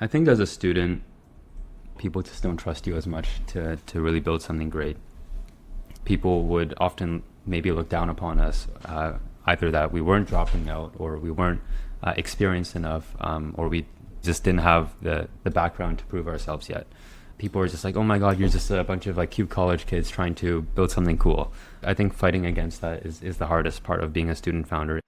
I think as a student, people just don't trust you as much to really build something great. People would often maybe look down upon us, either that we weren't dropping out or we weren't experienced enough, or we just didn't have the background to prove ourselves yet. People are just like, oh my God, you're just a bunch of like cute college kids trying to build something cool. I think fighting against that is the hardest part of being a student founder.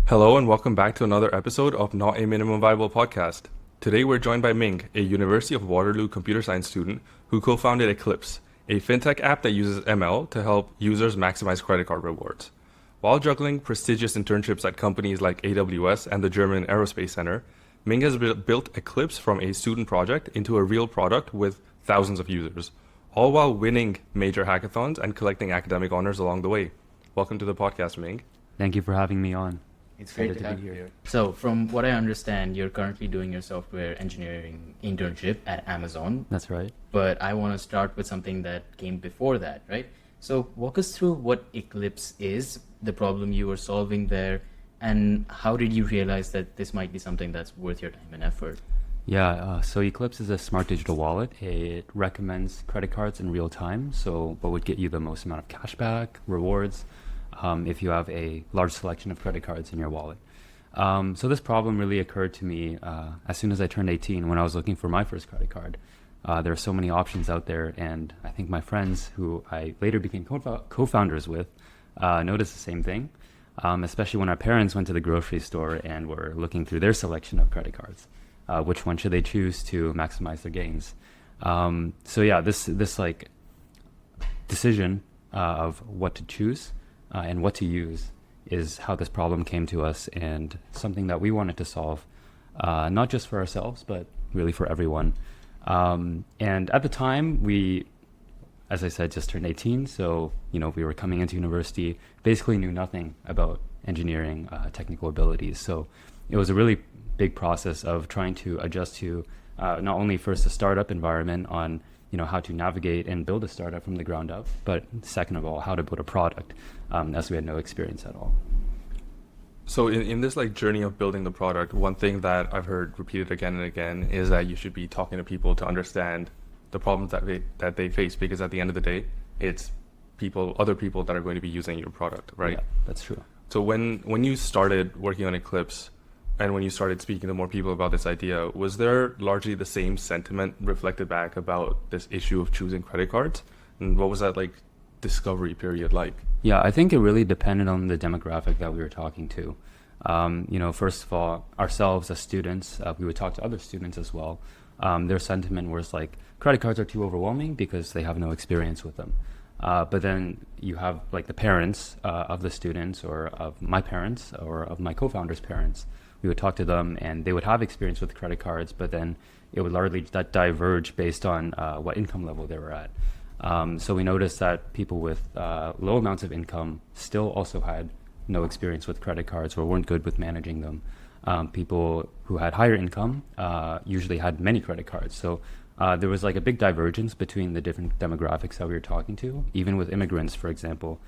Hello and welcome back to another episode of Not a Minimum Viable podcast. Today we're joined by Ming, a University of Waterloo computer science student who co-founded Eclipse, a FinTech app that uses ML to help users maximize credit card rewards. While juggling prestigious internships at companies like AWS and the German Aerospace Center, Ming has built Eclipse from a student project into a real product with thousands of users, all while winning major hackathons and collecting academic honors along the way. Welcome to the podcast, Ming. Thank you for having me on. It's great to have you here. So from what I understand, you're currently doing your software engineering internship at Amazon. That's right. But I want to start with something that came before that, right? So walk us through what Eclipse is, the problem you were solving there, and how did you realize that this might be something that's worth your time and effort? Yeah, so Eclipse is a smart digital wallet. It recommends credit cards in real time, so what would get you the most amount of cashback, rewards, if you have a large selection of credit cards in your wallet. So this problem really occurred to me as soon as I turned 18 when I was looking for my first credit card. There are so many options out there, and I think my friends, who I later became co-founders with, noticed the same thing, especially when our parents went to the grocery store and were looking through their selection of credit cards. Which one should they choose to maximize their gains? So yeah, this like decision of what to choose and what to use is how this problem came to us, and something that we wanted to solve, not just for ourselves, but really for everyone. And at the time, we, as I said, just turned 18. So, we were coming into university, basically knew nothing about engineering, technical abilities. So it was a really big process of trying to adjust to not only first a startup environment on how to navigate and build a startup from the ground up, but second of all, how to build a product, as we had no experience at all. So in this journey of building the product, one thing that I've heard repeated again and again is that you should be talking to people to understand the problems that they face, because at the end of the day, it's other people that are going to be using your product, right? Yeah, that's true. So when you started working on Eclipse, and when you started speaking to more people about this idea, was there largely the same sentiment reflected back about this issue of choosing credit cards? And what was that discovery period like? Yeah, I think it really depended on the demographic that we were talking to. First of all, ourselves as students, we would talk to other students as well. Their sentiment was credit cards are too overwhelming because they have no experience with them. But then you have the parents of the students, or of my parents, or of my co-founders' parents. We would talk to them and they would have experience with credit cards, but then it would largely diverge based on what income level they were at. So we noticed that people with low amounts of income still also had no experience with credit cards or weren't good with managing them. People who had higher income usually had many credit cards. So there was a big divergence between the different demographics that we were talking to. Even with immigrants, for example,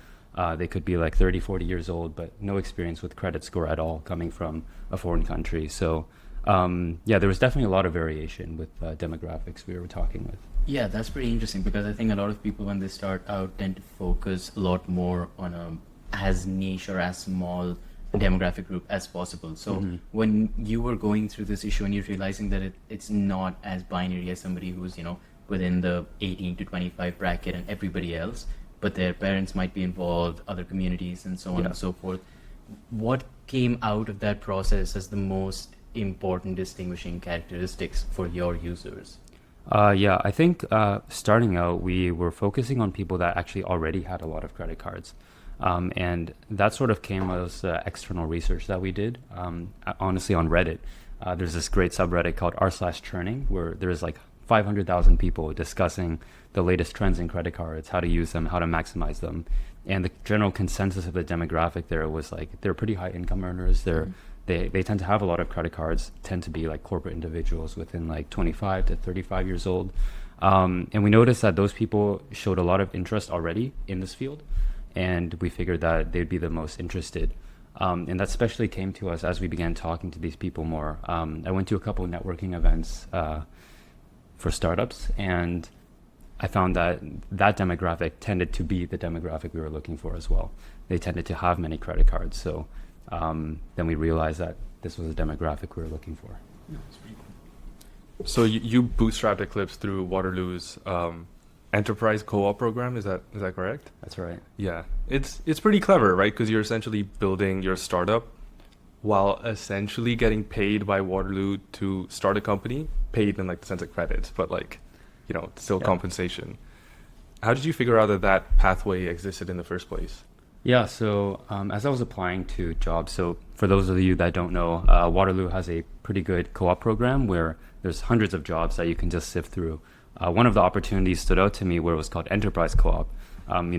they could be 30, 40 years old, but no experience with credit score at all, coming from a foreign country. So there was definitely a lot of variation with demographics we were talking with. Yeah, that's pretty interesting, because I think a lot of people when they start out tend to focus a lot more on as niche or as small demographic group as possible. So when you were going through this issue and you're realizing that it's not as binary as somebody who's within the 18 to 25 bracket and everybody else, but their parents might be involved, other communities, and so on and so forth. What came out of that process as the most important distinguishing characteristics for your users? I think starting out, we were focusing on people that actually already had a lot of credit cards. And that sort of came as external research that we did, honestly, on Reddit. There's this great subreddit called r/churning, where there's 500,000 people discussing the latest trends in credit cards, how to use them, how to maximize them. And the general consensus of the demographic there was they're pretty high income earners. They tend to have a lot of credit cards, tend to be corporate individuals within 25 to 35 years old. And we noticed that those people showed a lot of interest already in this field. And we figured that they'd be the most interested And that especially came to us as we began talking to these people more. I went to a couple of networking events for startups, and I found that that demographic tended to be the demographic we were looking for as well. They tended to have many credit cards. So then we realized that this was a demographic we were looking for. No, it's pretty cool. So you bootstrapped Eclipse through Waterloo's enterprise co-op program. Is that correct? That's right. Yeah, it's pretty clever, right? Because you're essentially building your startup while essentially getting paid by Waterloo to start a company, paid in like the sense of credits, but like, you know, still compensation. How did you figure out that pathway existed in the first place? Yeah, so as I was applying to jobs, so for those of you that don't know, Waterloo has a pretty good co-op program where there's hundreds of jobs that you can just sift through. One of the opportunities stood out to me where it was called Enterprise Co-op.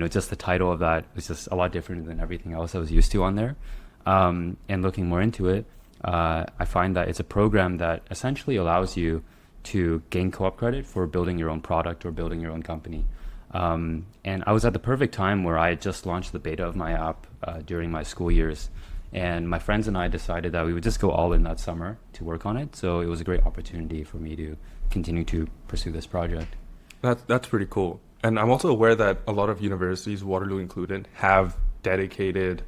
Just the title of that was just a lot different than everything else I was used to on there. And looking more into it, I find that it's a program that essentially allows you to gain co-op credit for building your own product or building your own company. And I was at the perfect time where I had just launched the beta of my app during my school years. And my friends and I decided that we would just go all in that summer to work on it. So it was a great opportunity for me to continue to pursue this project. That's pretty cool. And I'm also aware that a lot of universities, Waterloo included, have dedicated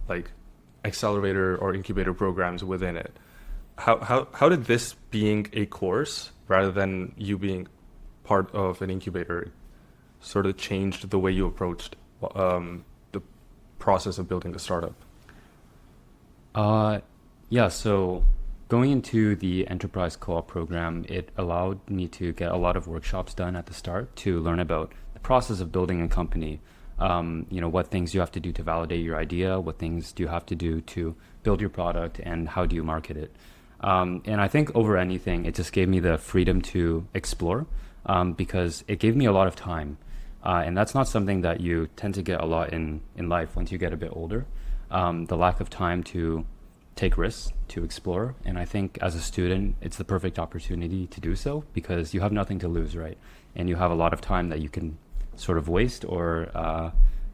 like accelerator or incubator programs within it. How did this being a course rather than you being part of an incubator sort of changed the way you approached the process of building the startup? So going into the enterprise co-op program, it allowed me to get a lot of workshops done at the start to learn about the process of building a company. What things you have to do to validate your idea, what things do you have to do to build your product, and how do you market it. And I think over anything, it just gave me the freedom to explore because it gave me a lot of time. And that's not something that you tend to get a lot in life once you get a bit older. The lack of time to take risks, to explore. And I think as a student, it's the perfect opportunity to do so because you have nothing to lose, right? And you have a lot of time that you can sort of waste or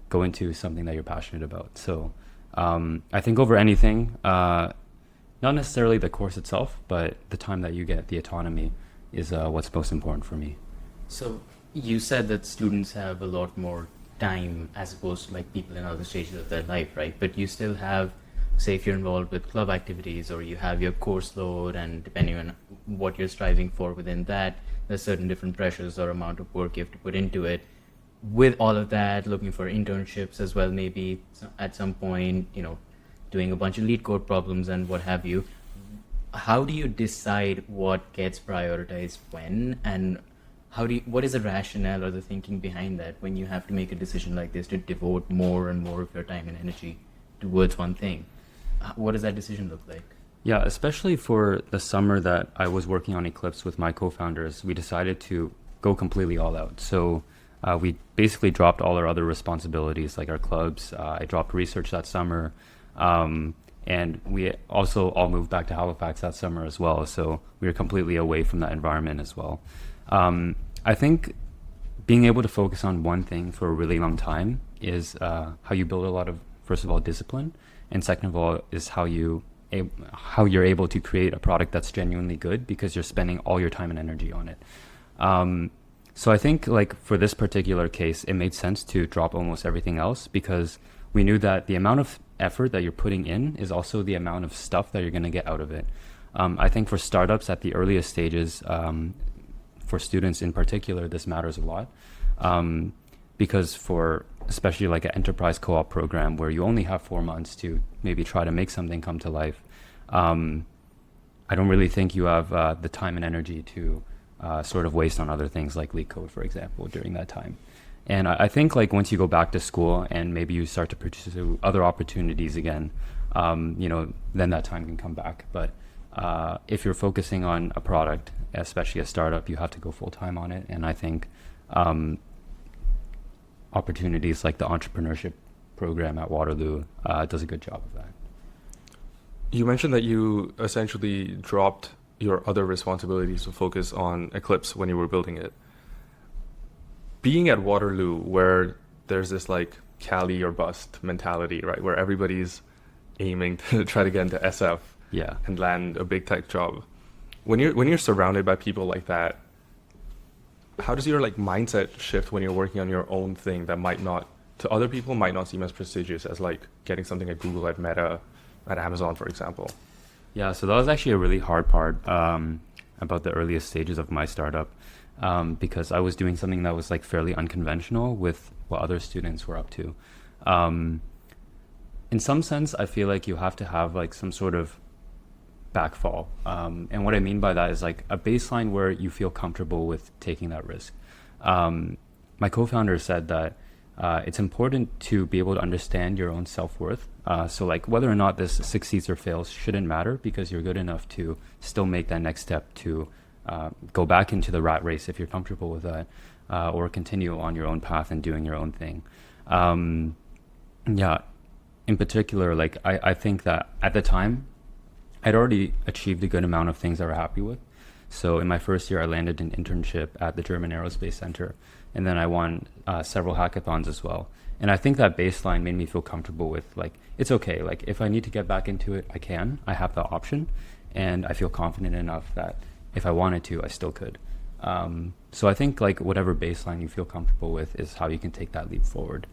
go into something that you're passionate about. So I think over anything, not necessarily the course itself, but the time that you get, the autonomy is what's most important for me. So you said that students have a lot more time as opposed to like people in other stages of their life, right? But you still have, say if you're involved with club activities or you have your course load, and depending on what you're striving for within that, there's certain different pressures or amount of work you have to put into it. With all of that, looking for internships as well, maybe at some point, doing a bunch of lead code problems and what have you. How do you decide what gets prioritized when, and what is the rationale or the thinking behind that when you have to make a decision like this to devote more and more of your time and energy towards one thing? What does that decision look like? Yeah, especially for the summer that I was working on Eclipse with my co-founders, we decided to go completely all out. So we basically dropped all our other responsibilities like our clubs. I dropped research that summer. And we also all moved back to Halifax that summer as well. So we were completely away from that environment as well. I think being able to focus on one thing for a really long time is how you build a lot of, first of all, discipline. And second of all, is how you're able to create a product that's genuinely good because you're spending all your time and energy on it. So I think like for this particular case, it made sense to drop almost everything else because we knew that the amount of effort that you're putting in is also the amount of stuff that you're going to get out of it. I think for startups at the earliest stages, for students in particular, this matters a lot because for especially like an enterprise co-op program where you only have 4 months to maybe try to make something come to life, I don't really think you have the time and energy to sort of waste on other things like leak code, for example, during that time. And I think like once you go back to school and maybe you start to pursue other opportunities again, then that time can come back. But if you're focusing on a product, especially a startup, you have to go full time on it. And I think opportunities like the entrepreneurship program at Waterloo does a good job of that. You mentioned that you essentially dropped your other responsibilities to focus on Eclipse when you were building it. Being at Waterloo, where there's this like Cali-Or-Bust mentality, right, where everybody's aiming to try to get into SF Yeah. and land a big tech job. When you're surrounded by people like that, how does your like mindset shift when you're working on your own thing that might not to other people might not seem as prestigious as like getting something at Google, at Meta, at Amazon, for example? Yeah, so that was actually a really hard part about the earliest stages of my startup, because I was doing something that was like fairly unconventional with what other students were up to. In some sense, I feel like you have to have like some sort of backfall. And what I mean by that is like a baseline where you feel comfortable with taking that risk. My co-founder said that it's important to be able to understand your own self-worth. So like whether or not this succeeds or fails shouldn't matter, because you're good enough to still make that next step to go back into the rat race if you're comfortable with that, or continue on your own path and doing your own thing. Yeah, in particular, like I think that at the time, I'd already achieved a good amount of things I were happy with. So in my first year, I landed an internship at the German Aerospace Center, and then I won several hackathons as well. And I think that baseline made me feel comfortable with like, it's okay. Like if I need to get back into it, I can. I have that option, and I feel confident enough that if I wanted to, I still could. So I think like whatever baseline you feel comfortable with is how you can take that leap forward.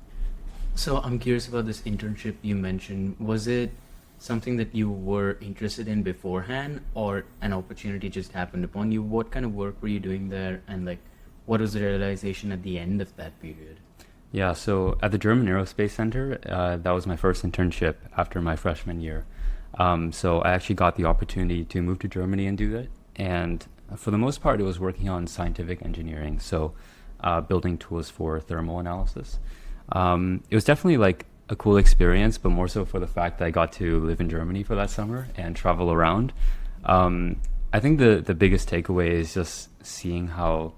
So I'm curious about this internship you mentioned. Was it something that you were interested in beforehand, or an opportunity just happened upon you? What kind of work were you doing there, and like what was the realization at the end of that period? Yeah, so at the German Aerospace Center, that was my first internship after my freshman year. So I actually got the opportunity to move to Germany and do that. And for the most part, it was working on scientific engineering, so building tools for thermal analysis. It was definitely like a cool experience, but more so for the fact that I got to live in Germany for that summer and travel around. I think the biggest takeaway is just seeing how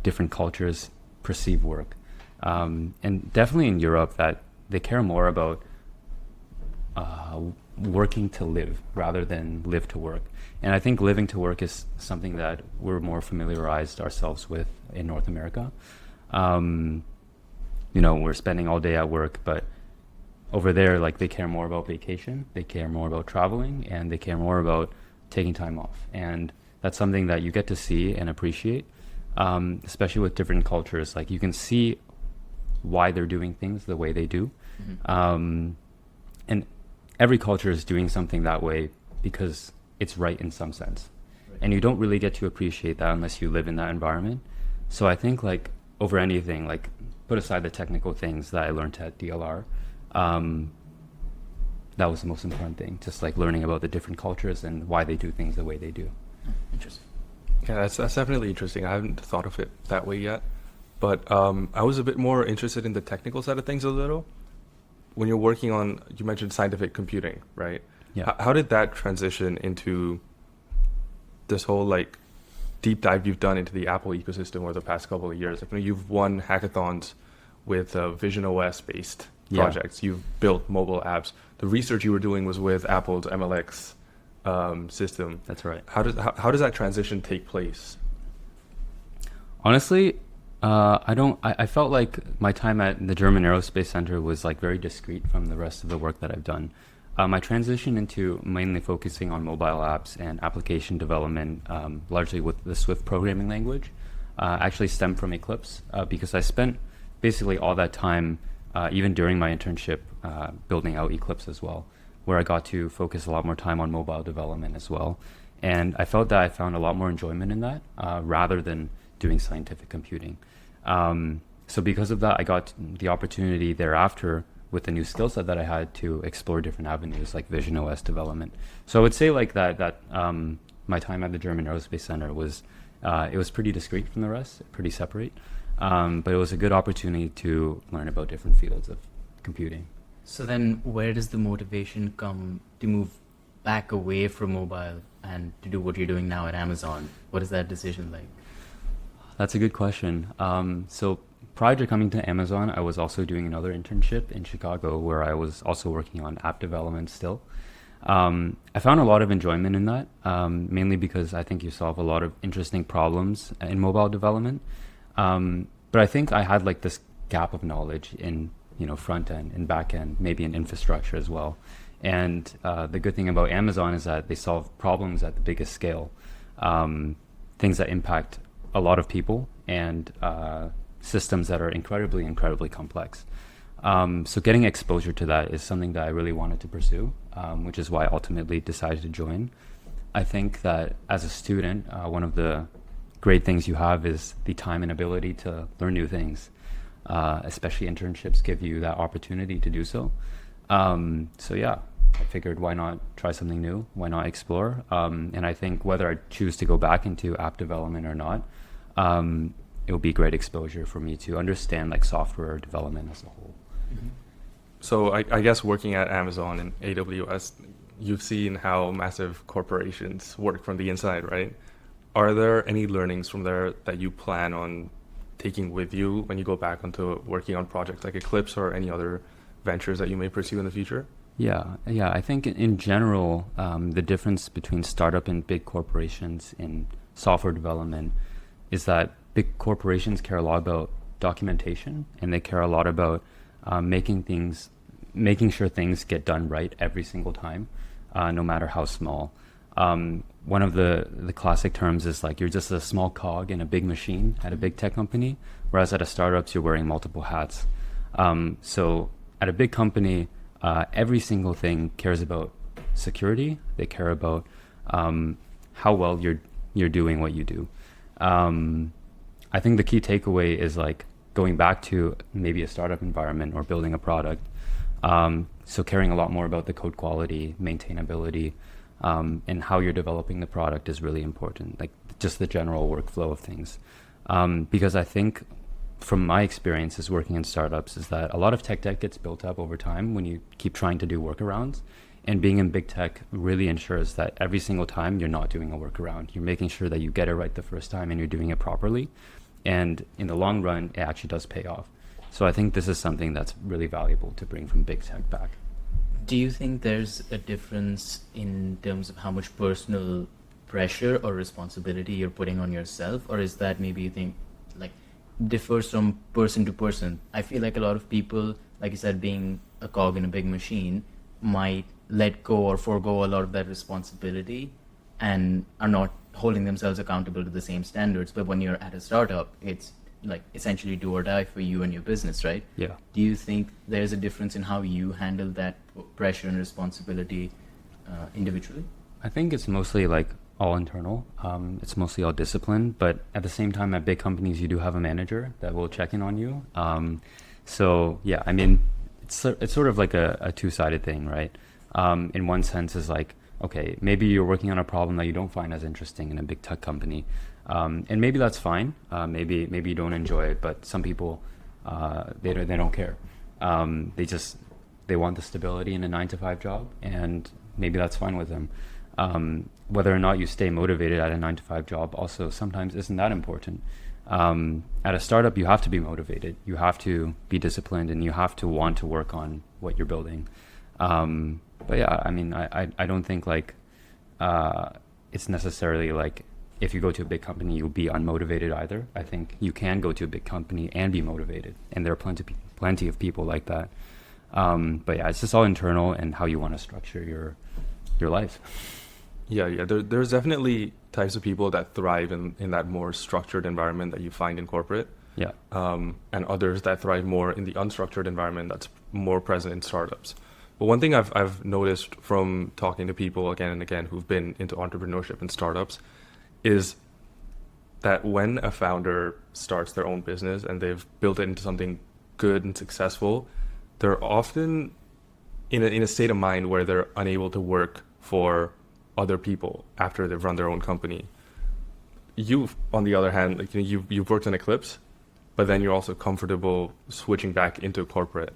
different cultures perceive work. And definitely in Europe, that they care more about working to live rather than live to work. And I think living to work is something that we're more familiarized ourselves with in North America. We're spending all day at work, but over there, like they care more about vacation, they care more about traveling, and they care more about taking time off. And that's something that you get to see and appreciate, especially with different cultures. Like you can see why they're doing things the way they do. Mm-hmm. And every culture is doing something that way because it's right in some sense. Right. And you don't really get to appreciate that unless you live in that environment. So I think like over anything, like put aside the technical things that I learned at DLR, that was the most important thing, just like learning about the different cultures and why they do things the way they do. Interesting. Yeah, that's definitely interesting. I haven't thought of it that way yet. But I was a bit more interested in the technical side of things a little. When you're working on, you mentioned scientific computing, right? Yeah. How did that transition into this whole like deep dive you've done into the Apple ecosystem over the past couple of years? Like, you've won hackathons with Vision OS based projects. You've built mobile apps. The research you were doing was with Apple's MLX system. That's right. How does that transition take place? Honestly, I felt like my time at the German Aerospace Center was like very discrete from the rest of the work that I've done. My transition into mainly focusing on mobile apps and application development, largely with the Swift programming language, actually stemmed from Eclipse, because I spent basically all that time, even during my internship, building out Eclipse as well, where I got to focus a lot more time on mobile development as well. And I felt that I found a lot more enjoyment in that, rather than doing scientific computing. So because of that, I got the opportunity thereafter with the new skill set that I had to explore different avenues like Vision OS development. So I would say like that my time at the German Aerospace Center was, it was pretty discrete from the rest, pretty separate. But it was a good opportunity to learn about different fields of computing. So then where does the motivation come to move back away from mobile and to do what you're doing now at Amazon? What is that decision like? That's a good question. So prior to coming to Amazon, I was also doing another internship in Chicago where I was also working on app development still. I found a lot of enjoyment in that, mainly because I think you solve a lot of interesting problems in mobile development. But I think I had like this gap of knowledge in, front end and back end, maybe in infrastructure as well. And the good thing about Amazon is that they solve problems at the biggest scale, things that impact a lot of people and systems that are incredibly, incredibly complex. So getting exposure to that is something that I really wanted to pursue, which is why I ultimately decided to join. I think that as a student, one of the great things you have is the time and ability to learn new things. Especially internships give you that opportunity to do so. So yeah, I figured why not try something new? Why not explore? And I think whether I choose to go back into app development or not, it will be great exposure for me to understand like software development as a whole. Mm-hmm. So I guess working at Amazon and AWS, you've seen how massive corporations work from the inside, right? Are there any learnings from there that you plan on taking with you when you go back onto working on projects like Eclipse or any other ventures that you may pursue in the future? Yeah. I think in general, the difference between startup and big corporations in software development is that big corporations care a lot about documentation, and they care a lot about making sure things get done right every single time, no matter how small. One of the classic terms is like you're just a small cog in a big machine at a big tech company, whereas at a startup you're wearing multiple hats. So at a big company, every single thing cares about security. They care about how well you're doing what you do. I think the key takeaway is like going back to maybe a startup environment or building a product. So caring a lot more about the code quality, maintainability, and how you're developing the product is really important, like just the general workflow of things. Because I think from my experiences working in startups is that a lot of tech debt gets built up over time when you keep trying to do workarounds. And being in big tech really ensures that every single time you're not doing a workaround. You're making sure that you get it right the first time and you're doing it properly. And in the long run, it actually does pay off. So I think this is something that's really valuable to bring from big tech back. Do you think there's a difference in terms of how much personal pressure or responsibility you're putting on yourself? Or is that maybe you think like differs from person to person? I feel like a lot of people, like you said, being a cog in a big machine, might let go or forego a lot of that responsibility and are not holding themselves accountable to the same standards. But when you're at a startup, it's like essentially do or die for you and your business, right? Yeah. Do you think there's a difference in how you handle that pressure and responsibility individually? I think it's mostly like all internal. It's mostly all discipline, but at the same time, at big companies, you do have a manager that will check in on you. So yeah, I mean, it's sort of like a two-sided thing, right? In one sense is like, okay, maybe you're working on a problem that you don't find as interesting in a big tech company. And maybe that's fine. Maybe you don't enjoy it, but some people, they don't care. They want the stability in a 9-to-5 job, and maybe that's fine with them. Whether or not you stay motivated at a 9-to-5 job also sometimes isn't that important. At a startup, you have to be motivated. You have to be disciplined, and you have to want to work on what you're building. But yeah, I mean, I don't think like it's necessarily like if you go to a big company, you'll be unmotivated either. I think you can go to a big company and be motivated, and there are plenty of people like that. But yeah, it's just all internal and how you want to structure your life. Yeah. There's definitely types of people that thrive in that more structured environment that you find in corporate. Yeah. And others that thrive more in the unstructured environment that's more present in startups. But one thing I've noticed from talking to people again and again who've been into entrepreneurship and startups is that when a founder starts their own business and they've built it into something good and successful, they're often in a state of mind where they're unable to work for other people after they've run their own company. You've, on the other hand, like, you've worked in Eclipse, but then you're also comfortable switching back into corporate.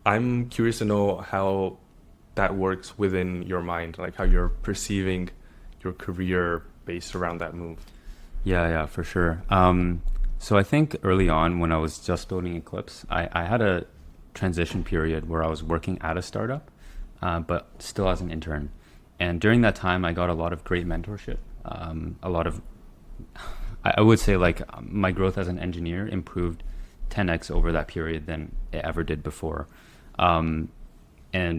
I'm curious to know how that works within your mind, like how you're perceiving your career based around that move. Yeah, for sure. So I think early on when I was just building Eclipse, I had a transition period where I was working at a startup, but still as an intern. And during that time, I got a lot of great mentorship. I would say like my growth as an engineer improved 10x over that period than it ever did before. And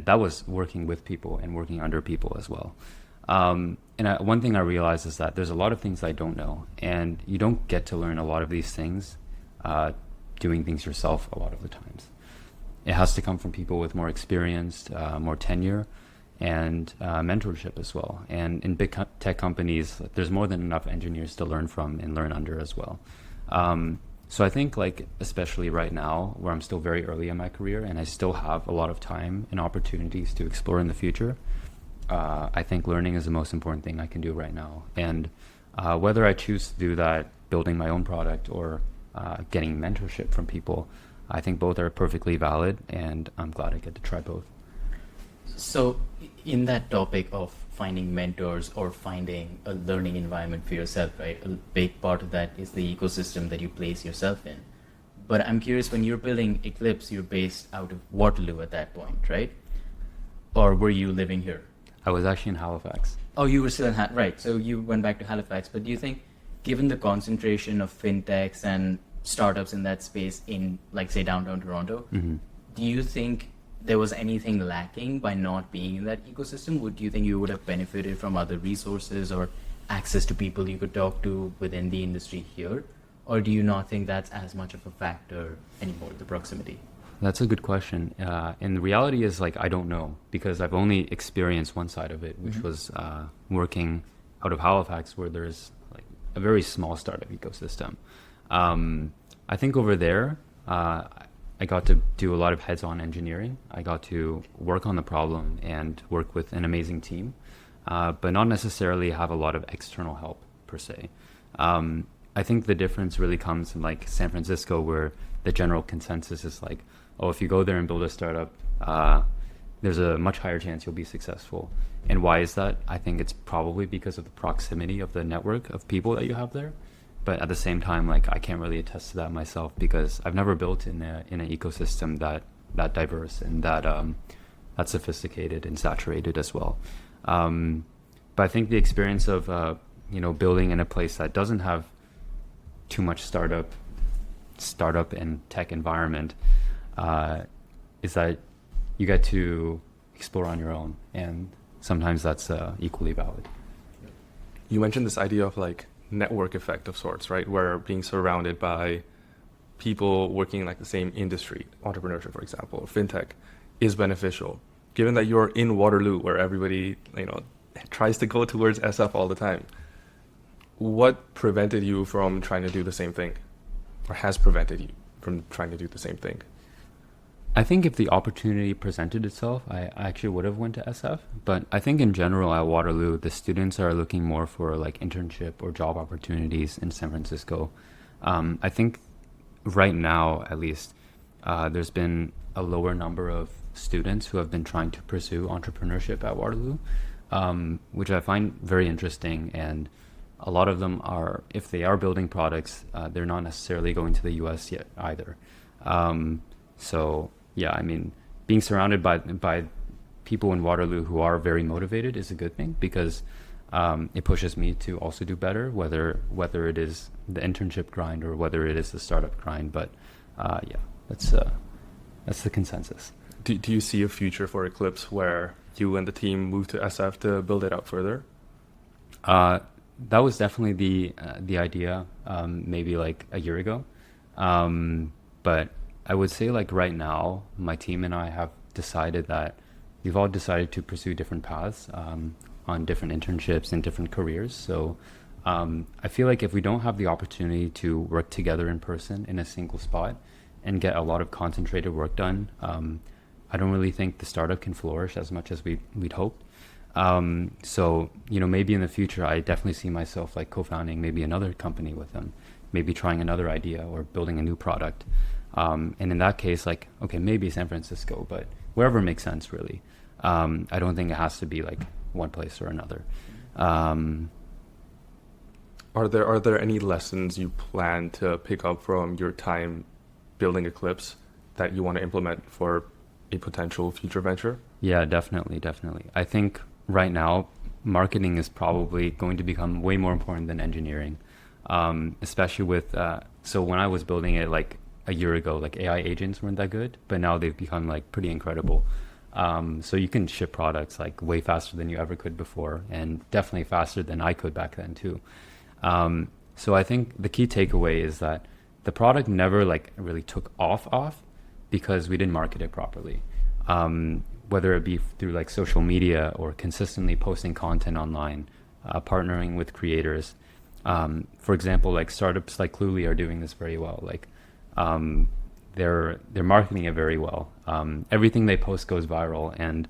that was working with people and working under people as well. One thing I realized is that there's a lot of things I don't know, and you don't get to learn a lot of these things doing things yourself a lot of the times. It has to come from people with more experience, more tenure, and mentorship as well. And in big tech companies, there's more than enough engineers to learn from and learn under as well. So I think, like, especially right now, where I'm still very early in my career and I still have a lot of time and opportunities to explore in the future, I think learning is the most important thing I can do right now. And whether I choose to do that building my own product or getting mentorship from people, I think both are perfectly valid, and I'm glad I get to try both. So in that topic of finding mentors or finding a learning environment for yourself, right? A big part of that is the ecosystem that you place yourself in. But I'm curious, when you're building Eclipse, you're based out of Waterloo at that point, right? Or were you living here? I was actually in Halifax. Oh, you were still in right. So you went back to Halifax. But do you think, given the concentration of fintechs and startups in that space in, like, say, downtown Toronto, do you think there was anything lacking by not being in that ecosystem? Do you think you would have benefited from other resources or access to people you could talk to within the industry here? Or do you not think that's as much of a factor anymore, the proximity? That's a good question. And the reality is, like, I don't know, because I've only experienced one side of it, which was working out of Halifax, where there's, like, a very small startup ecosystem. I think over there, I got to do a lot of heads-on engineering. I got to work on the problem and work with an amazing team, but not necessarily have a lot of external help per se. I think the difference really comes in, like, San Francisco, where the general consensus is like, oh, if you go there and build a startup, there's a much higher chance you'll be successful. And why is that? I think it's probably because of the proximity of the network of people that you have there. But at the same time, like, I can't really attest to that myself, because I've never built in an ecosystem that diverse and that sophisticated and saturated as well. But I think the experience of building in a place that doesn't have too much startup and tech environment is that you get to explore on your own, and sometimes that's equally valid. You mentioned this idea of, like, network effect of sorts, right? Where being surrounded by people working in, like, the same industry, entrepreneurship, for example, or fintech, is beneficial. Given that you're in Waterloo, where everybody, tries to go towards SF all the time, what prevented you from trying to do the same thing, or has prevented you from trying to do the same thing? I think if the opportunity presented itself, I actually would have went to SF. But I think in general at Waterloo, the students are looking more for, like, internship or job opportunities in San Francisco. I think right now, at least, there's been a lower number of students who have been trying to pursue entrepreneurship at Waterloo, which I find very interesting. And a lot of them are, if they are building products, they're not necessarily going to the US yet either. So yeah, I mean, being surrounded by people in Waterloo who are very motivated is a good thing, because it pushes me to also do better, whether it is the internship grind or whether it is the startup grind. But yeah, that's the consensus. Do you see a future for Eclipse where you and the team move to SF to build it out further? That was definitely the idea, maybe like a year ago. But I would say, like, right now, my team and I have decided that we've all decided to pursue different paths on different internships and different careers. So I feel like if we don't have the opportunity to work together in person in a single spot and get a lot of concentrated work done, I don't really think the startup can flourish as much as we'd hoped. So, maybe in the future, I definitely see myself, like, co-founding maybe another company with them, maybe trying another idea or building a new product. And in that case, like, okay, maybe San Francisco, but wherever makes sense, really. I don't think it has to be, like, one place or another. Are there any lessons you plan to pick up from your time building Eclipse that you want to implement for a potential future venture? Yeah, definitely. I think right now, marketing is probably going to become way more important than engineering, especially with, so when I was building it, like, a year ago, like AI agents weren't that good, but now they've become like pretty incredible. So you can ship products like way faster than you ever could before, and definitely faster than I could back then too. So I think the key takeaway is that the product never like really took off because we didn't market it properly. Whether it be through like social media or consistently posting content online, partnering with creators. For example, like startups like Cluely are doing this very well. Like they're marketing it very well. Everything they post goes viral, and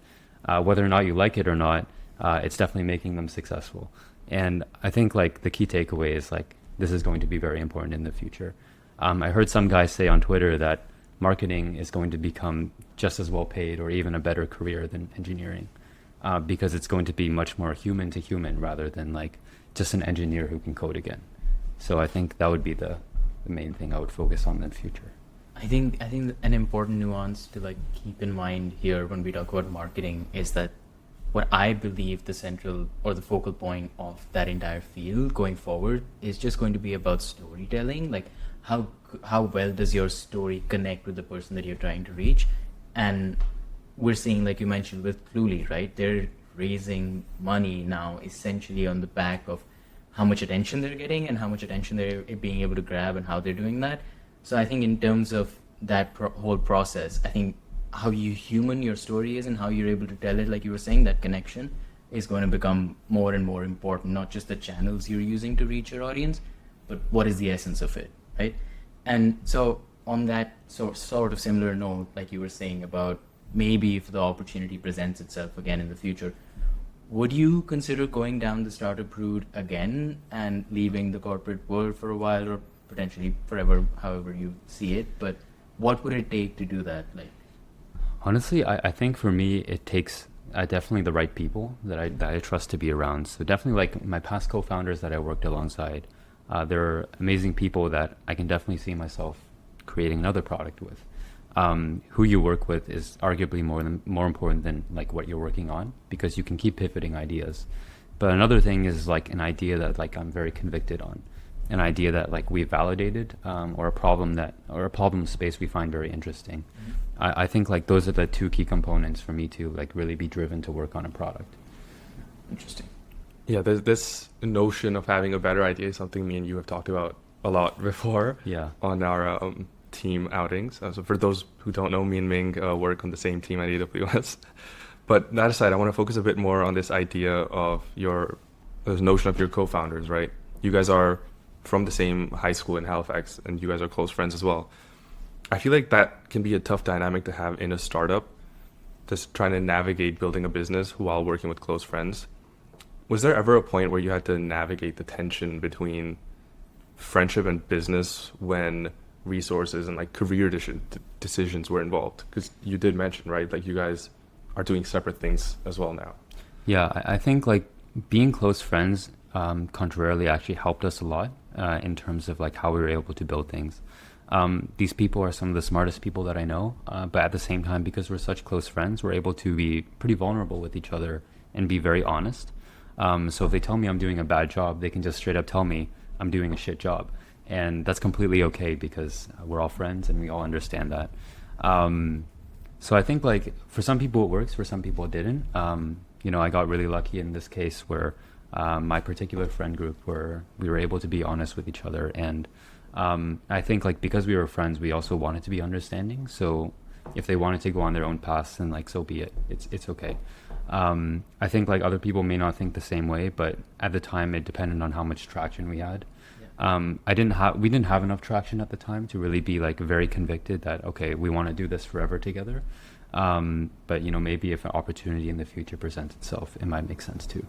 whether or not you like it or not, it's definitely making them successful. And I think like the key takeaway is like this is going to be very important in the future. I heard some guys say on Twitter that marketing is going to become just as well paid or even a better career than engineering, because it's going to be much more human to human rather than like just an engineer who can code again. So I think that would be the main thing I would focus on in the future. I think an important nuance to like keep in mind here when we talk about marketing is that what I believe the central or the focal point of that entire field going forward is just going to be about storytelling. Like how well does your story connect with the person that you're trying to reach? And we're seeing, like you mentioned with Cluely, right? They're raising money now essentially on the back of how much attention they're getting and how much attention they're being able to grab and how they're doing that. So I think in terms of that whole process, I think how you human your story is and how you're able to tell it, like you were saying, that connection is going to become more and more important, not just the channels you're using to reach your audience, but what is the essence of it, right? And so on that sort of similar note, like you were saying about maybe if the opportunity presents itself again in the future, would you consider going down the startup route again and leaving the corporate world for a while or potentially forever, however you see it? But what would it take to do that? Like, honestly, I think for me, it takes definitely the right people that I trust to be around. So definitely like my past co-founders that I worked alongside, they're amazing people that I can definitely see myself creating another product with. Who you work with is arguably more important than like what you're working on, because you can keep pivoting ideas. But another thing is like an idea that like I'm very convicted on, an idea that like we validated, or a problem space we find very interesting. mm-hmm. I think like those are the two key components for me to like really be driven to work on a product. Interesting. Yeah, there's this notion of having a better idea is something me and you have talked about a lot before. Yeah. On our team outings. So for those who don't know, me and Ming work on the same team at AWS. But that aside, I want to focus a bit more on this idea of this notion of your co-founders, right? You guys are from the same high school in Halifax, and you guys are close friends as well. I feel like that can be a tough dynamic to have in a startup, just trying to navigate building a business while working with close friends. Was there ever a point where you had to navigate the tension between friendship and business when resources and like career decisions were involved? Because you did mention, right, like you guys are doing separate things as well now. Yeah, I think like being close friends contrarily actually helped us a lot in terms of like how we were able to build things. These people are some of the smartest people that I know, but at the same time, because we're such close friends, we're able to be pretty vulnerable with each other and be very honest. So if they tell me I'm doing a bad job, they can just straight up tell me I'm doing a shit job. And that's completely okay because we're all friends and we all understand that. So I think like for some people it works, for some people it didn't. I got really lucky in this case where my particular friend group where we were able to be honest with each other. And I think like because we were friends, we also wanted to be understanding. So if they wanted to go on their own paths, then like so be it. It's okay. I think like other people may not think the same way, but at the time it depended on how much traction we had. We didn't have enough traction at the time to really be like very convicted that okay, we want to do this forever together. But maybe if an opportunity in the future presents itself, it might make sense too.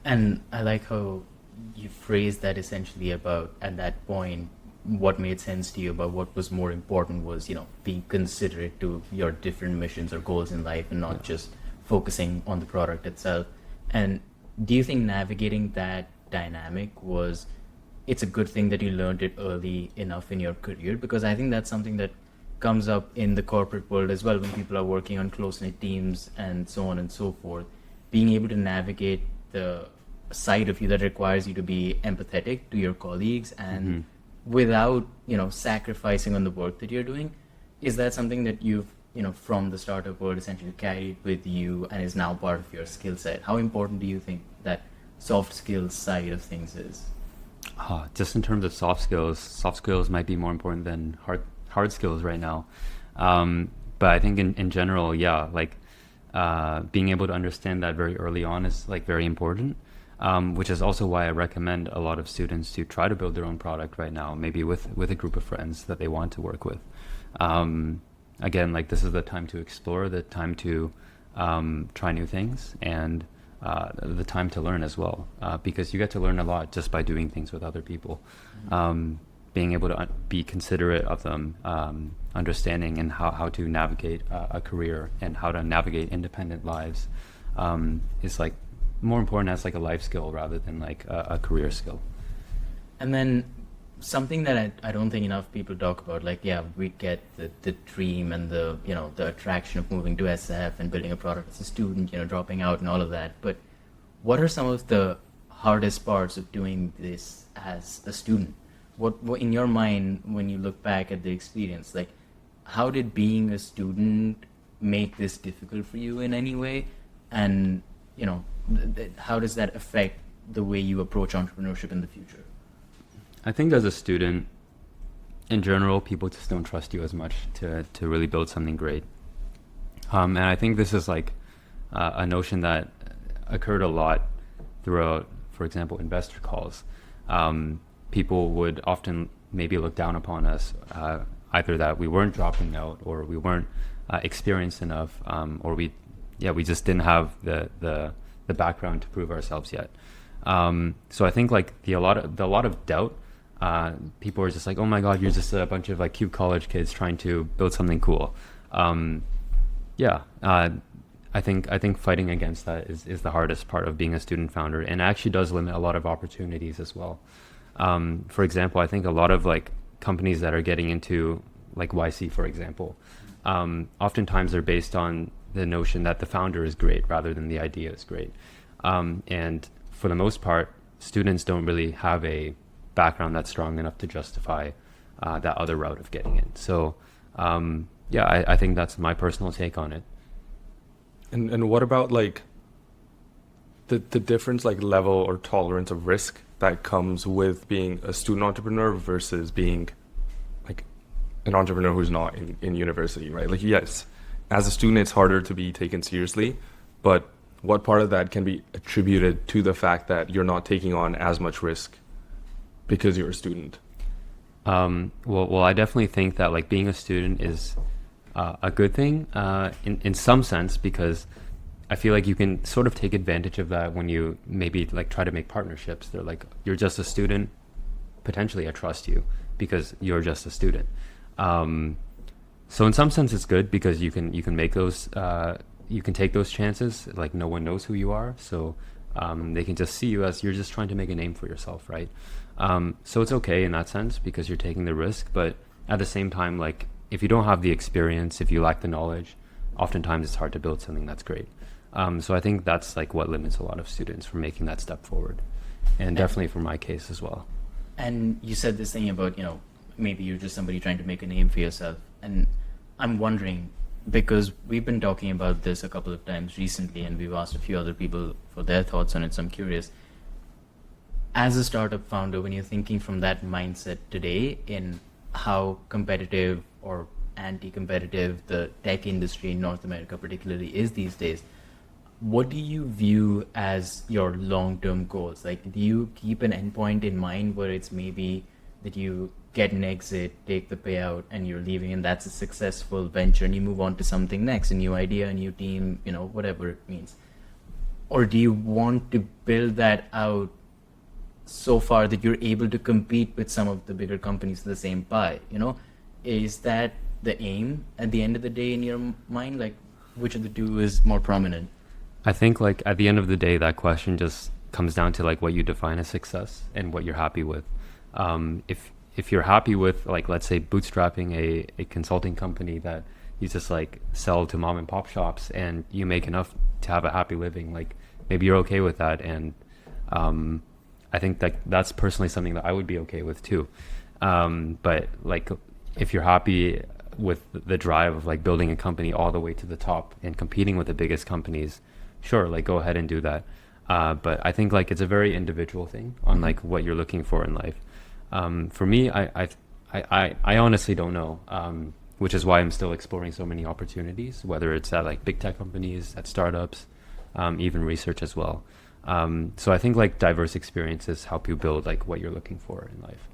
And I like how you phrased that essentially about at that point what made sense to you about what was more important was being considerate to your different missions or goals in life and not just focusing on the product itself. And do you think navigating that dynamic it's a good thing that you learned it early enough in your career? Because I think that's something that comes up in the corporate world as well when people are working on close-knit teams and so on and so forth. Being able to navigate the side of you that requires you to be empathetic to your colleagues and without, sacrificing on the work that you're doing. Is that something that you've, from the startup world essentially carried with you and is now part of your skill set? How important do you think that soft skills side of things is? Just in terms of soft skills might be more important than hard skills right now. But I think in general, yeah, like being able to understand that very early on is like very important. Which is also why I recommend a lot of students to try to build their own product right now, maybe with a group of friends that they want to work with. Again, like this is the time to explore, the time to try new things, and the time to learn as well, because you get to learn a lot just by doing things with other people. Being able to be considerate of them, understanding and how to navigate a career and how to navigate independent lives is like more important as like a life skill rather than like a career skill. And then something that I don't think enough people talk about, like, yeah, we get the dream and the attraction of moving to SF and building a product as a student, dropping out and all of that. But what are some of the hardest parts of doing this as a student? What in your mind, when you look back at the experience, like, how did being a student make this difficult for you in any way? And, how does that affect the way you approach entrepreneurship in the future? I think as a student, in general, people just don't trust you as much to really build something great. And I think this is like a notion that occurred a lot throughout, for example, investor calls. People would often maybe look down upon us, either that we weren't dropping out or we weren't experienced enough, or we just didn't have the background to prove ourselves yet. So I think like a lot of doubt. People are just like, oh my God, you're just a bunch of like cute college kids trying to build something cool. I think fighting against that is the hardest part of being a student founder, and it actually does limit a lot of opportunities as well. For example, I think a lot of like companies that are getting into like YC, for example, oftentimes they're based on the notion that the founder is great rather than the idea is great. And for the most part, students don't really have a background that's strong enough to justify that other route of getting in. So I think that's my personal take on it. And what about like the difference, like level or tolerance of risk that comes with being a student entrepreneur versus being like an entrepreneur who's not in university, right? Like, yes, as a student, it's harder to be taken seriously, but what part of that can be attributed to the fact that you're not taking on as much risk because you're a student? Well, I definitely think that like being a student is a good thing in some sense, because I feel like you can sort of take advantage of that when you maybe like try to make partnerships. They're like, you're just a student, potentially I trust you because you're just a student. So in some sense it's good because you can make those you can take those chances. Like no one knows who you are, so they can just see you as you're just trying to make a name for yourself, right? So it's okay in that sense because you're taking the risk, but at the same time, like if you don't have the experience, if you lack the knowledge, oftentimes it's hard to build something that's great. So I think that's like what limits a lot of students from making that step forward, and definitely for my case as well. And you said this thing about, maybe you're just somebody trying to make a name for yourself. And I'm wondering, because we've been talking about this a couple of times recently and we've asked a few other people for their thoughts on it, so I'm curious. As a startup founder, when you're thinking from that mindset today in how competitive or anti-competitive the tech industry in North America particularly is these days, what do you view as your long-term goals? Like, do you keep an endpoint in mind where it's maybe that you get an exit, take the payout, and you're leaving, and that's a successful venture, and you move on to something next, a new idea, a new team, whatever it means? Or do you want to build that out so far that you're able to compete with some of the bigger companies for the same pie? Is that the aim at the end of the day in your mind? Like, which of the two is more prominent? I think like at the end of the day, that question just comes down to like what you define as success and what you're happy with. If you're happy with, like, let's say bootstrapping a consulting company that you just like sell to mom and pop shops and you make enough to have a happy living, like maybe you're okay with that. And I think that that's personally something that I would be okay with too. But like, if you're happy with the drive of like building a company all the way to the top and competing with the biggest companies, sure, like go ahead and do that. But I think like it's a very individual thing on like what you're looking for in life. For me, I honestly don't know, which is why I'm still exploring so many opportunities, whether it's at like big tech companies, at startups, even research as well. So I think like diverse experiences help you build like what you're looking for in life.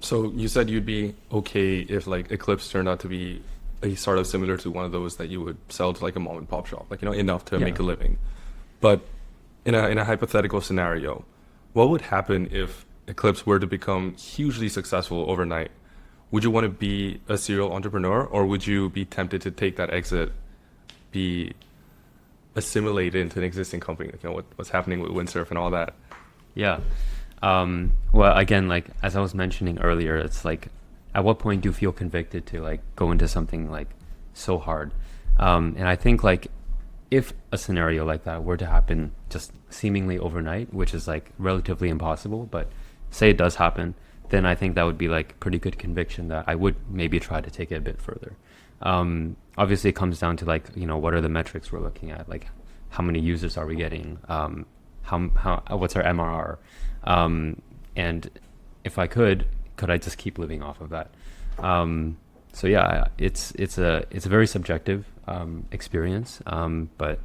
So you said you'd be okay if like Eclipse turned out to be a startup similar to one of those that you would sell to like a mom and pop shop, like, you know, enough to make a living. But in a hypothetical scenario, what would happen if Eclipse were to become hugely successful overnight? Would you want to be a serial entrepreneur, or would you be tempted to take that exit, be assimilated into an existing company, like, you know, what's happening with windsurf and all that? Yeah. Well, again, like as I was mentioning earlier, it's like, at what point do you feel convicted to like go into something like so hard? And I think like if a scenario like that were to happen just seemingly overnight, which is like relatively impossible, but say it does happen, then I think that would be like pretty good conviction that I would maybe try to take it a bit further. Obviously it comes down to like, you know, what are the metrics we're looking at? Like how many users are we getting? What's our MRR? And if I could I just keep living off of that? So yeah, it's a very subjective experience, but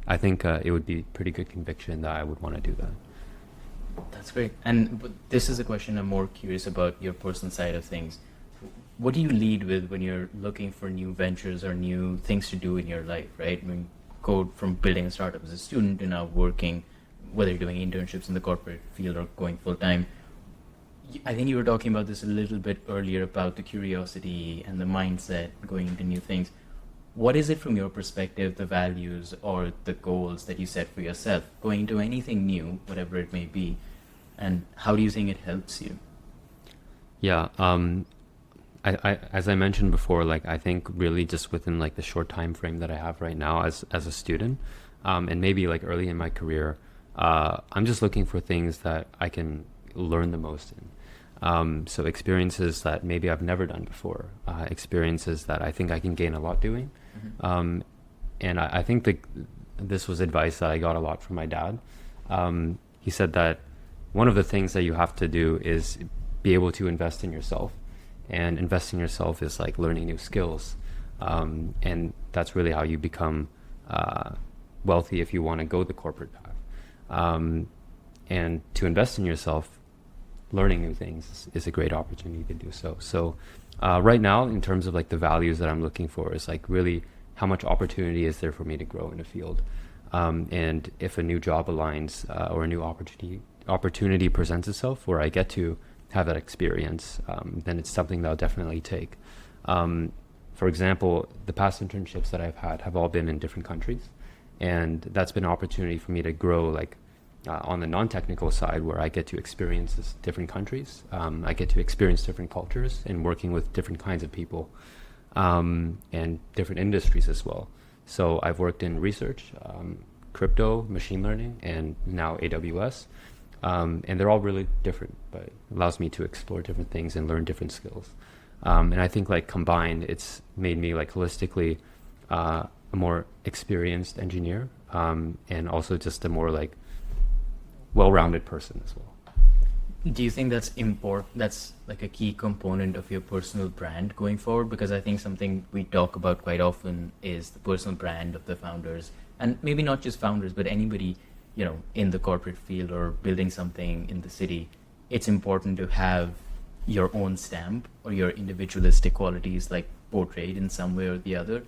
I think it would be pretty good conviction that I would want to do that. That's great. And this is a question I'm more curious about your personal side of things. What do you lead with when you're looking for new ventures or new things to do in your life, right? I mean, go from building a startup as a student to now working, whether you're doing internships in the corporate field or going full time. I think you were talking about this a little bit earlier about the curiosity and the mindset going into new things. What is it from your perspective, the values or the goals that you set for yourself going into anything new, whatever it may be, and how do you think it helps you? Yeah, I as I mentioned before, like I think really just within like the short time frame that I have right now as a student, and maybe like early in my career, I'm just looking for things that I can learn the most in. So experiences that maybe I've never done before, experiences that I think I can gain a lot doing. And I think that this was advice that I got a lot from my dad. He said that one of the things that you have to do is be able to invest in yourself. And investing in yourself is like learning new skills. And that's really how you become wealthy if you want to go the corporate path. And to invest in yourself, learning new things is a great opportunity to do so. So right now, in terms of like the values that I'm looking for, is like really how much opportunity is there for me to grow in a field. And if a new job aligns or a new opportunity presents itself where I get to have that experience, then it's something that I'll definitely take. For example, the past internships that I've had have all been in different countries. And that's been an opportunity for me to grow like on the non-technical side, where I get to experience different countries. I get to experience different cultures and working with different kinds of people and different industries as well. So I've worked in research, crypto, machine learning, and now AWS. And they're all really different, but it allows me to explore different things and learn different skills. And I think like combined, it's made me like holistically a more experienced engineer, and also just a more like well-rounded person as well. Do you think that's that's like a key component of your personal brand going forward? Because I think something we talk about quite often is the personal brand of the founders, and maybe not just founders, but anybody, you know, in the corporate field or building something in the city. It's important to have your own stamp or your individualistic qualities like portrayed in some way or the other.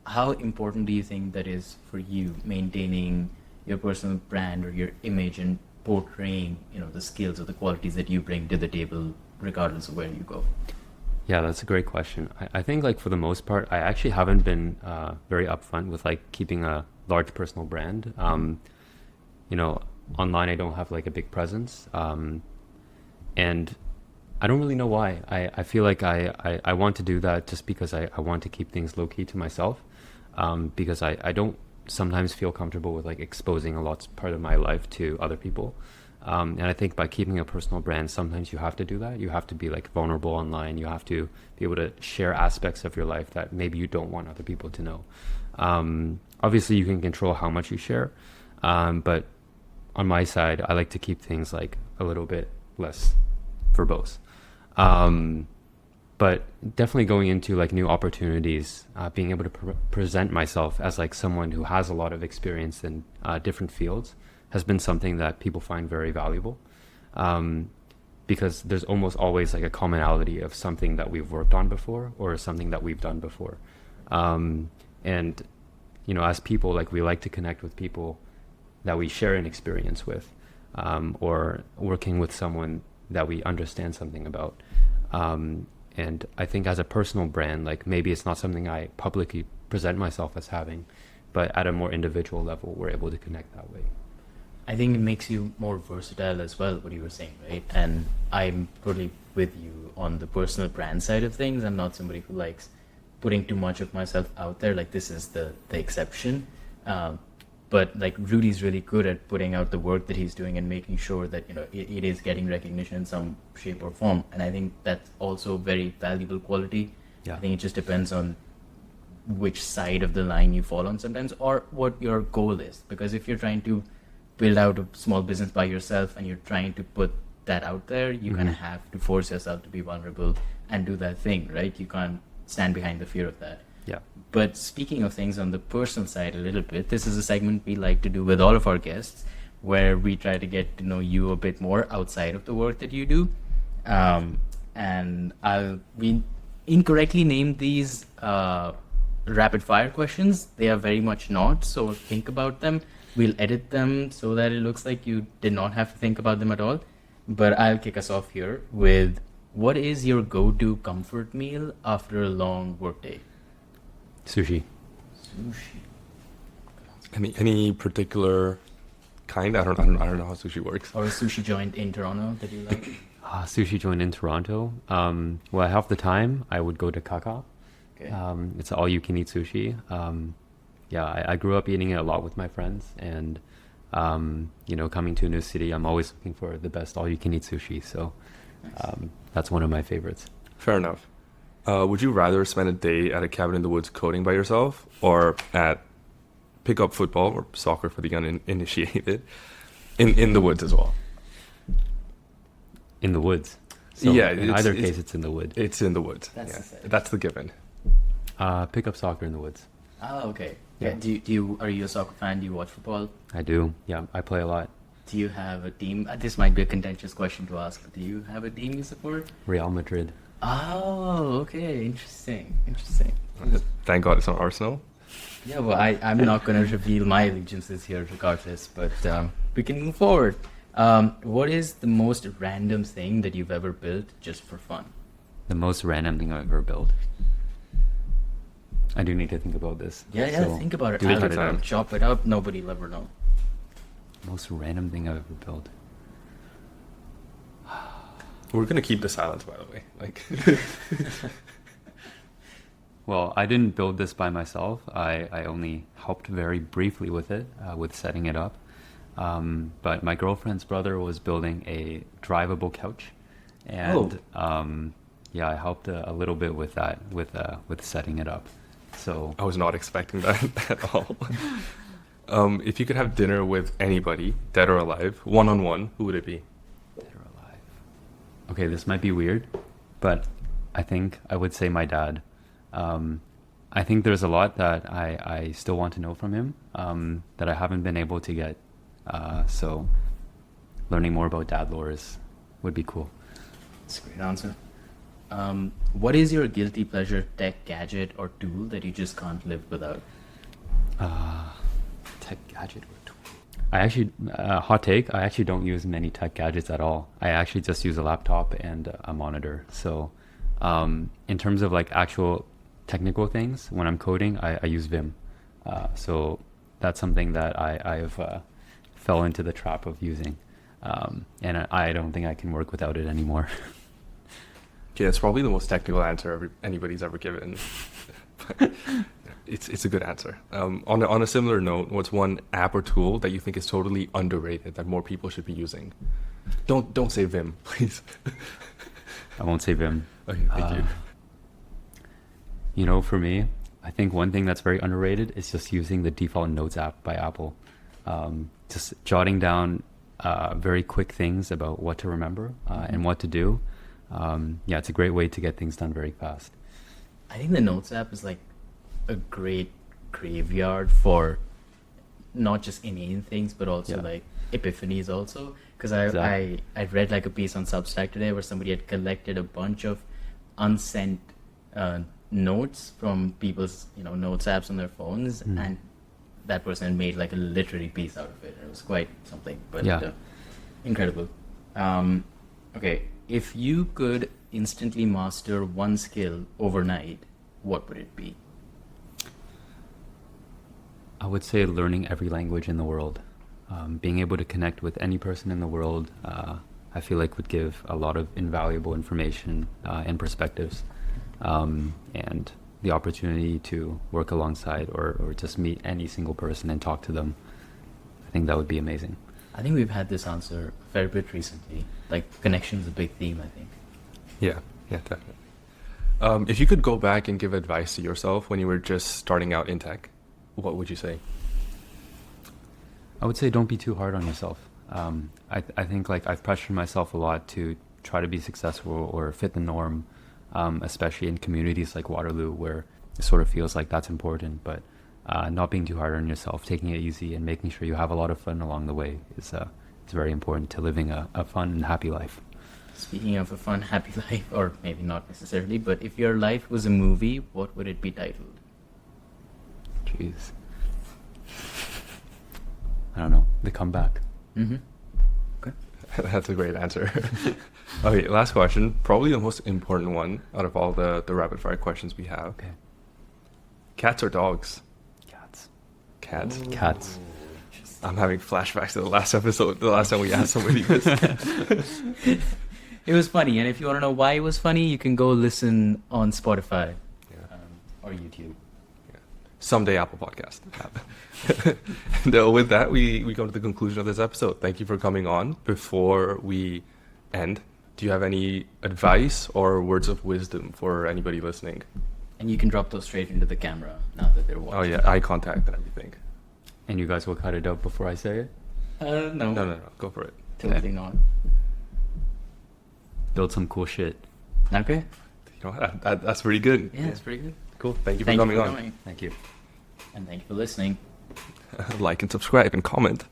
How important do you think that is for you, maintaining your personal brand or your image and portraying, you know, the skills or the qualities that you bring to the table, regardless of where you go? Yeah, that's a great question. I think like for the most part, I actually haven't been very upfront with like keeping a large personal brand. You know, online I don't have like a big presence, and I don't really know why. I feel like I want to do that just because I want to keep things low key to myself, because I don't sometimes feel comfortable with like exposing a lot part of my life to other people. And I think by keeping a personal brand, sometimes you have to do that. You have to be like vulnerable online. You have to be able to share aspects of your life that maybe you don't want other people to know. Obviously, you can control how much you share, but on my side, I like to keep things like a little bit less verbose. But definitely going into like new opportunities, being able to present myself as like someone who has a lot of experience in different fields has been something that people find very valuable, because there's almost always like a commonality of something that we've worked on before or something that we've done before. And, you know, as people, like we like to connect with people that we share an experience with, or working with someone that we understand something about. And I think as a personal brand, like maybe it's not something I publicly present myself as having, but at a more individual level, we're able to connect that way. I think it makes you more versatile as well, what you were saying, right? And I'm totally with you on the personal brand side of things. I'm not somebody who likes putting too much of myself out there. Like this is the exception. But like Rudy's really good at putting out the work that he's doing and making sure that, you know, it is getting recognition in some shape or form. And I think that's also a very valuable quality. Yeah. I think it just depends on which side of the line you fall on sometimes, or what your goal is. Because if you're trying to build out a small business by yourself and you're trying to put that out there, you kind of have to force yourself to be vulnerable and do that thing, right? You can't stand behind the fear of that. Yeah. But speaking of things on the personal side a little bit, this is a segment we like to do with all of our guests, where we try to get to know you a bit more outside of the work that you do. And we incorrectly named these rapid fire questions. They are very much not, so think about them. We'll edit them so that it looks like you did not have to think about them at all. But I'll kick us off here with, what is your go-to comfort meal after a long workday? Sushi. Sushi. Any particular kind? I don't know how sushi works. Or a sushi joint in Toronto that you like? Sushi joint in Toronto. Well, half the time I would go to Kaka. Okay. It's all-you-can-eat sushi. Yeah, I grew up eating it a lot with my friends, and you know, coming to a new city, I'm always looking for the best all-you-can-eat sushi. So that's one of my favorites. Fair enough. Would you rather spend a day at a cabin in the woods coding by yourself, or at pick up football or soccer for the uninitiated in the woods as well? In the woods. So yeah, in either case, it's in the wood. It's in the woods. That's the given. Pick up soccer in the woods. Oh, okay. Yeah. Are you a soccer fan? Do you watch football? I do. Yeah, I play a lot. Do you have a team? This might be a contentious question to ask, but do you have a team you support? Real Madrid. Oh, okay. Interesting. Thank God it's not Arsenal. Yeah, well, I'm not going to reveal my allegiances here regardless, but we can move forward. What is the most random thing that you've ever built just for fun? The most random thing I've ever built. I do need to think about this. Yeah, So, think about it. do it I'll time. chop it up. Nobody will ever know. Most random thing I've ever built. We're gonna keep the silence, by the way. Like, Well, I didn't build this by myself. I only helped very briefly with it, with setting it up. But my girlfriend's brother was building a drivable couch, and yeah, I helped a little bit with that, with setting it up. So I was not expecting that at all. If you could have dinner with anybody, dead or alive, one-on-one, who would it be? dead or alive. Okay, this might be weird, but I think I would say my dad. I think there's a lot that I still want to know from him, that I haven't been able to get. So learning more about dad lore would be cool. That's a great answer. What is your guilty pleasure tech gadget or tool that you just can't live without? Tech gadget or tool. I actually, hot take, I actually don't use many tech gadgets at all. I actually just use a laptop and a monitor. So in terms of like actual technical things, when I'm coding, I use Vim. So that's something that I've fell into the trap of using. And I don't think I can work without it anymore. Okay, that's probably the most technical answer anybody's ever given. It's a good answer. On a similar note, what's one app or tool that you think is totally underrated that more people should be using? Don't say Vim, please. I won't say Vim. Okay, thank you. You know, for me, I think one thing that's very underrated is just using the default Notes app by Apple. Just jotting down very quick things about what to remember and what to do. Yeah, it's a great way to get things done very fast. I think the Notes app is like a great graveyard for not just inane things, but also like epiphanies also. Because I read like a piece on Substack today where somebody had collected a bunch of unsent notes from people's notes apps on their phones, and that person made like a literary piece out of it. It was quite something, but incredible. Okay, if you could instantly master one skill overnight, what would it be? I would say learning every language in the world. Being able to connect with any person in the world, I feel like would give a lot of invaluable information and perspectives. And the opportunity to work alongside or just meet any single person and talk to them, I think that would be amazing. I think we've had this answer a fair bit recently. Like, connection is a big theme, I think. Yeah, definitely. If you could go back and give advice to yourself when you were just starting out in tech, what would you say? I would say don't be too hard on yourself. I think like I've pressured myself a lot to try to be successful or fit the norm, especially in communities like Waterloo where it sort of feels like that's important. But not being too hard on yourself, taking it easy and making sure you have a lot of fun along the way is very important to living a fun and happy life. Speaking of a fun, happy life, or maybe not necessarily, but if your life was a movie, what would it be titled? Jeez. I don't know. The Comeback. Okay. That's a great answer. Okay, last question. Probably the most important one out of all the rapid fire questions we have. Okay. Cats or dogs? Cats. Ooh, Cats. I'm having flashbacks to the last episode, the last time we asked somebody this. It was funny, and if you want to know why it was funny, you can go listen on Spotify or YouTube. Someday Apple Podcast. And with that, we come to the conclusion of this episode. Thank you for coming on. Before we end, do you have any advice or words of wisdom for anybody listening? And you can drop those straight into the camera now that they're watching. Oh yeah, eye contact and everything. And you guys will cut it out before I say it? No. No. Go for it. Totally not. Build some cool shit. Okay. You know, that's pretty good. Yeah, it's pretty good. Cool. Thank you for coming on. Thank you. And thank you for listening. Like and subscribe and comment.